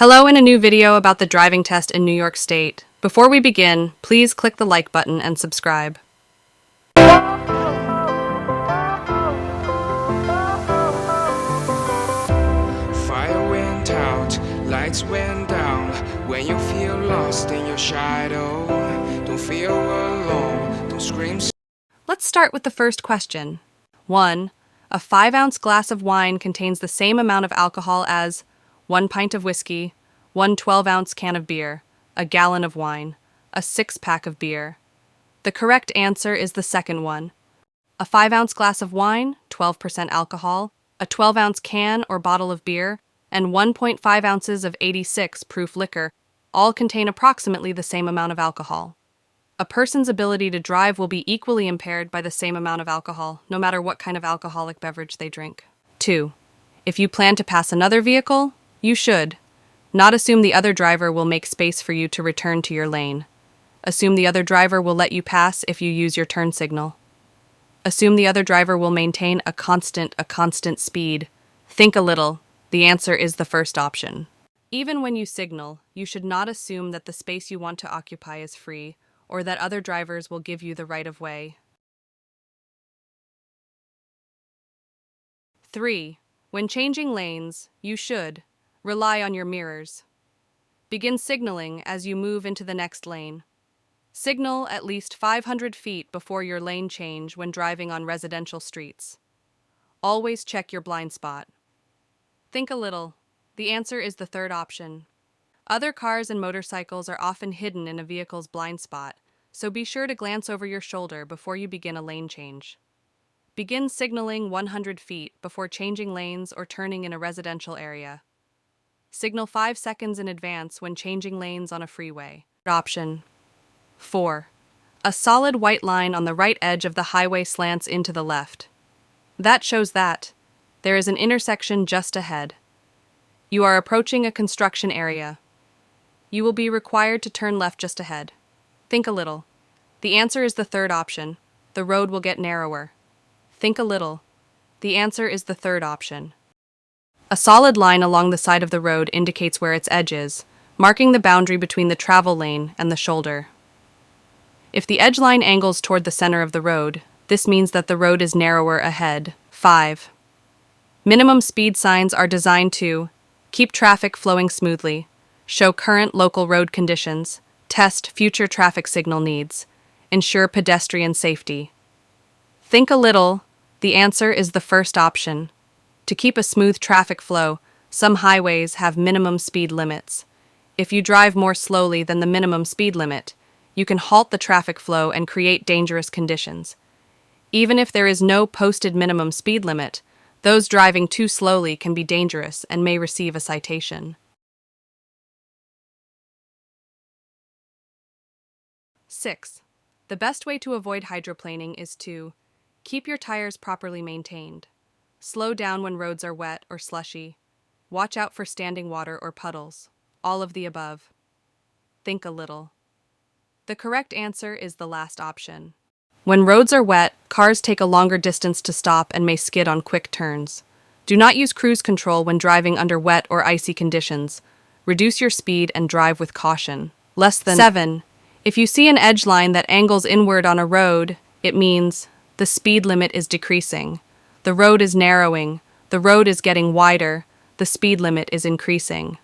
Hello in a new video about the driving test in New York State. Before we begin, please click the like button and subscribe. Fire went out, lights went down. When you feel lost in your shadow, don't feel alone, don't scream. Let's start with the first question. 1. A 5-ounce glass of wine contains the same amount of alcohol as 1 pint of whiskey, 1 12-ounce can of beer, a gallon of wine, a 6-pack of beer. The correct answer is the second one. A 5-ounce glass of wine, 12% alcohol, a 12-ounce can or bottle of beer, and 1.5 ounces of 86 proof liquor all contain approximately the same amount of alcohol. A person's ability to drive will be equally impaired by the same amount of alcohol, no matter what kind of alcoholic beverage they drink. 2. If you plan to pass another vehicle, you should not assume the other driver will make space for you to return to your lane. Assume the other driver will let you pass if you use your turn signal. Assume the other driver will maintain a constant speed. Think a little. The answer is the first option. Even when you signal, you should not assume that the space you want to occupy is free, or that other drivers will give you the right of way. 3. When changing lanes, you should rely on your mirrors. Begin signaling as you move into the next lane. Signal at least 500 feet before your lane change when driving on residential streets. Always check your blind spot. Think a little. The answer is the third option. Other cars and motorcycles are often hidden in a vehicle's blind spot, so be sure to glance over your shoulder before you begin a lane change. Begin signaling 100 feet before changing lanes or turning in a residential area. Signal 5 seconds in advance when changing lanes on a freeway. Option 4. A solid white line on the right edge of the highway slants into the left. That shows that there is an intersection just ahead. You are approaching a construction area. You will be required to turn left just ahead. Think a little. The answer is the third option. The road will get narrower. Think a little. The answer is the third option. A solid line along the side of the road indicates where its edge is, marking the boundary between the travel lane and the shoulder. If the edge line angles toward the center of the road, this means that the road is narrower ahead. 5. Minimum speed signs are designed to keep traffic flowing smoothly, show current local road conditions, test future traffic signal needs, ensure pedestrian safety. Think a little. The answer is the first option. To keep a smooth traffic flow, some highways have minimum speed limits. If you drive more slowly than the minimum speed limit, you can halt the traffic flow and create dangerous conditions. Even if there is no posted minimum speed limit, those driving too slowly can be dangerous and may receive a citation. 6. The best way to avoid hydroplaning is to keep your tires properly maintained. Slow down when roads are wet or slushy. Watch out for standing water or puddles. All of the above. Think a little. The correct answer is the last option. When roads are wet, cars take a longer distance to stop and may skid on quick turns. Do not use cruise control when driving under wet or icy conditions. Reduce your speed and drive with caution. 7. If you see an edge line that angles inward on a road, it means the speed limit is decreasing. The road is narrowing. The road is getting wider. The speed limit is increasing.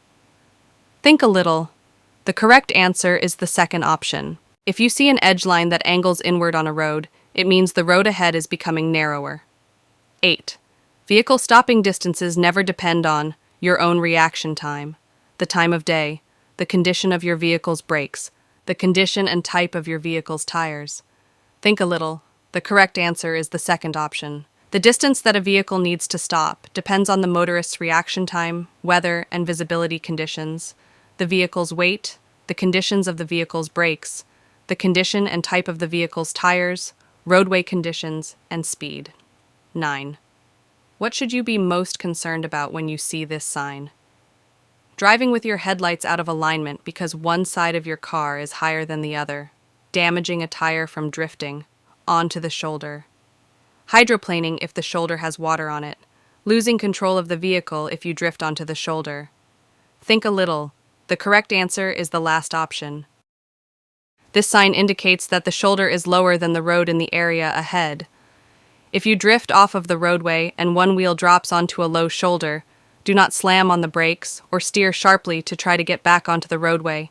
Think a little. The correct answer is the second option. If you see an edge line that angles inward on a road, it means the road ahead is becoming narrower. 8. Vehicle stopping distances never depend on your own reaction time, the time of day, the condition of your vehicle's brakes, the condition and type of your vehicle's tires. Think a little. The correct answer is the second option. The distance that a vehicle needs to stop depends on the motorist's reaction time, weather, and visibility conditions, the vehicle's weight, the conditions of the vehicle's brakes, the condition and type of the vehicle's tires, roadway conditions, and speed. 9. What should you be most concerned about when you see this sign? Driving with your headlights out of alignment because one side of your car is higher than the other, damaging a tire from drifting onto the shoulder. Hydroplaning if the shoulder has water on it, losing control of the vehicle if you drift onto the shoulder. Think a little. The correct answer is the last option. This sign indicates that the shoulder is lower than the road in the area ahead. If you drift off of the roadway and one wheel drops onto a low shoulder, do not slam on the brakes or steer sharply to try to get back onto the roadway.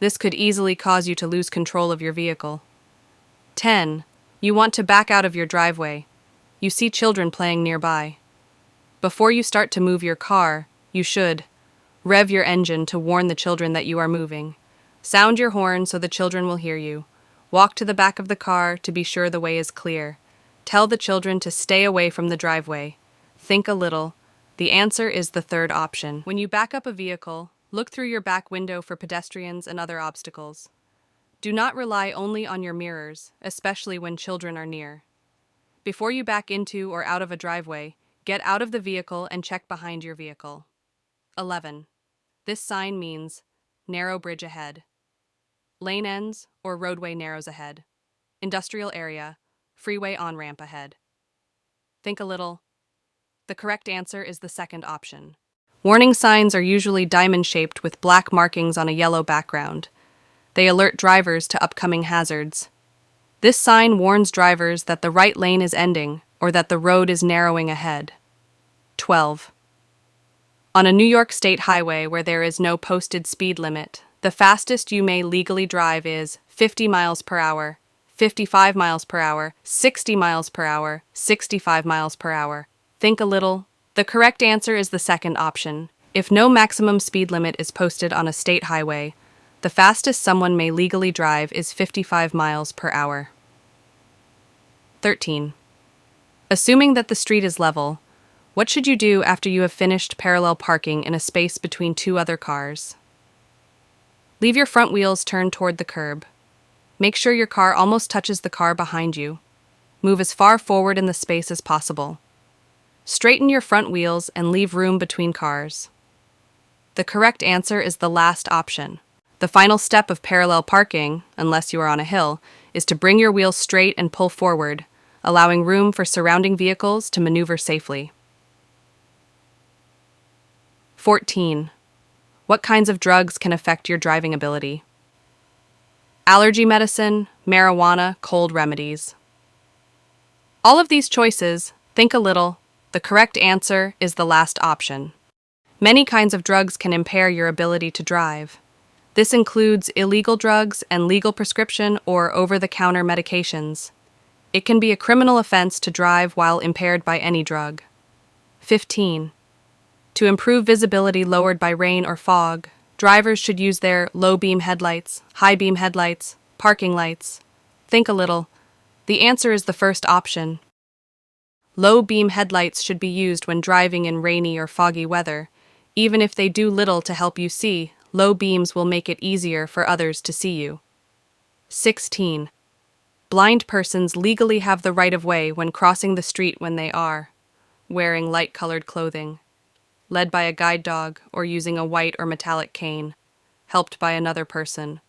This could easily cause you to lose control of your vehicle. 10. You want to back out of your driveway. You see children playing nearby. Before you start to move your car, you should rev your engine to warn the children that you are moving. Sound your horn so the children will hear you. Walk to the back of the car to be sure the way is clear. Tell the children to stay away from the driveway. Think a little. The answer is the third option. When you back up a vehicle, look through your back window for pedestrians and other obstacles. Do not rely only on your mirrors, especially when children are near. Before you back into or out of a driveway, get out of the vehicle and check behind your vehicle. 11. This sign means narrow bridge ahead. Lane ends or roadway narrows ahead. Industrial area, freeway on-ramp ahead. Think a little. The correct answer is the second option. Warning signs are usually diamond-shaped with black markings on a yellow background. They alert drivers to upcoming hazards. This sign warns drivers that the right lane is ending or that the road is narrowing ahead. 12. On a New York State highway where there is no posted speed limit, the fastest you may legally drive is 50 miles per hour, 55 miles per hour, 60 miles per hour, 65 miles per hour. Think a little. The correct answer is the second option. If no maximum speed limit is posted on a state highway, the fastest someone may legally drive is 55 miles per hour. 13. Assuming that the street is level, what should you do after you have finished parallel parking in a space between two other cars? Leave your front wheels turned toward the curb. Make sure your car almost touches the car behind you. Move as far forward in the space as possible. Straighten your front wheels and leave room between cars. The correct answer is the last option. The final step of parallel parking, unless you are on a hill, is to bring your wheels straight and pull forward, allowing room for surrounding vehicles to maneuver safely. 14. What kinds of drugs can affect your driving ability? Allergy medicine, marijuana, cold remedies. All of these choices, think a little. The correct answer is the last option. Many kinds of drugs can impair your ability to drive. This includes illegal drugs and legal prescription or over-the-counter medications. It can be a criminal offense to drive while impaired by any drug. 15. To improve visibility lowered by rain or fog, drivers should use their low-beam headlights, high-beam headlights, parking lights. Think a little. The answer is the first option. Low-beam headlights should be used when driving in rainy or foggy weather. Even if they do little to help you see, low beams will make it easier for others to see you. 16. Blind persons legally have the right of way when crossing the street when they are wearing light-colored clothing, led by a guide dog or using a white or metallic cane, helped by another person,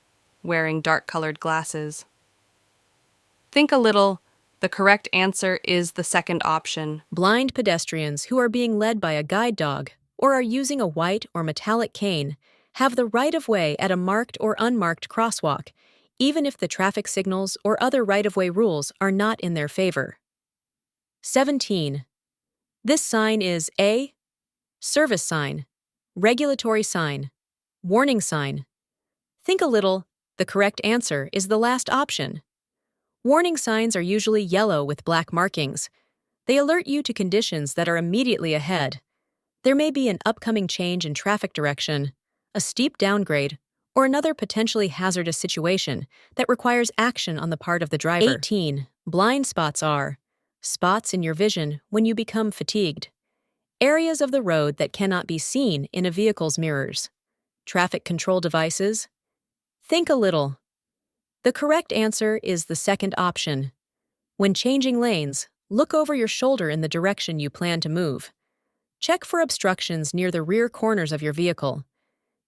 wearing dark-colored glasses. Think a little. The correct answer is the second option. Blind pedestrians who are being led by a guide dog or are using a white or metallic cane have the right of way at a marked or unmarked crosswalk, even if the traffic signals or other right-of-way rules are not in their favor. 17. This sign is A. Service sign, regulatory sign, warning sign. Think a little. The correct answer is the last option. Warning signs are usually yellow with black markings. They alert you to conditions that are immediately ahead. There may be an upcoming change in traffic direction, a steep downgrade, or another potentially hazardous situation that requires action on the part of the driver. 18. Blind spots are spots in your vision when you become fatigued. Areas of the road that cannot be seen in a vehicle's mirrors. Traffic control devices. Think a little. The correct answer is the second option. When changing lanes, look over your shoulder in the direction you plan to move. Check for obstructions near the rear corners of your vehicle.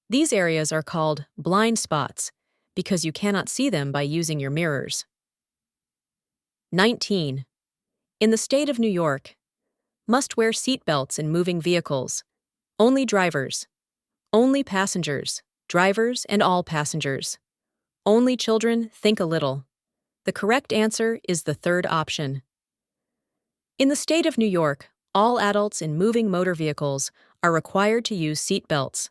These areas are called blind spots because you cannot see them by using your mirrors. 19. In the state of New York, must wear seat belts in moving vehicles. Only drivers. Only passengers, drivers, and all passengers. Only children, think a little. The correct answer is the third option. In the state of New York, all adults in moving motor vehicles are required to use seat belts.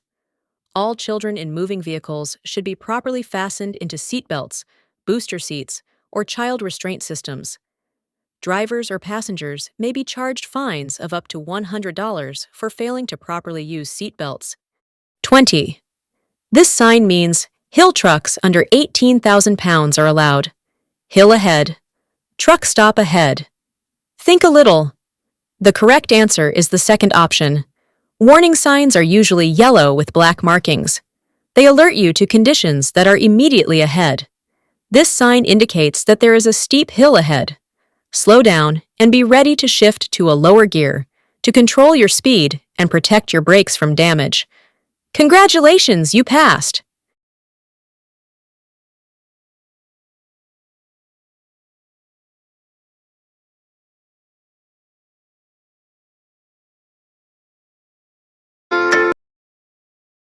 All children in moving vehicles should be properly fastened into seat belts, booster seats, or child restraint systems. Drivers or passengers may be charged fines of up to $100 for failing to properly use seat belts. 20. This sign means hill trucks under 18,000 pounds are allowed. Hill ahead. Truck stop ahead. Think a little. The correct answer is the second option. Warning signs are usually yellow with black markings. They alert you to conditions that are immediately ahead. This sign indicates that there is a steep hill ahead. Slow down and be ready to shift to a lower gear to control your speed and protect your brakes from damage. Congratulations, you passed!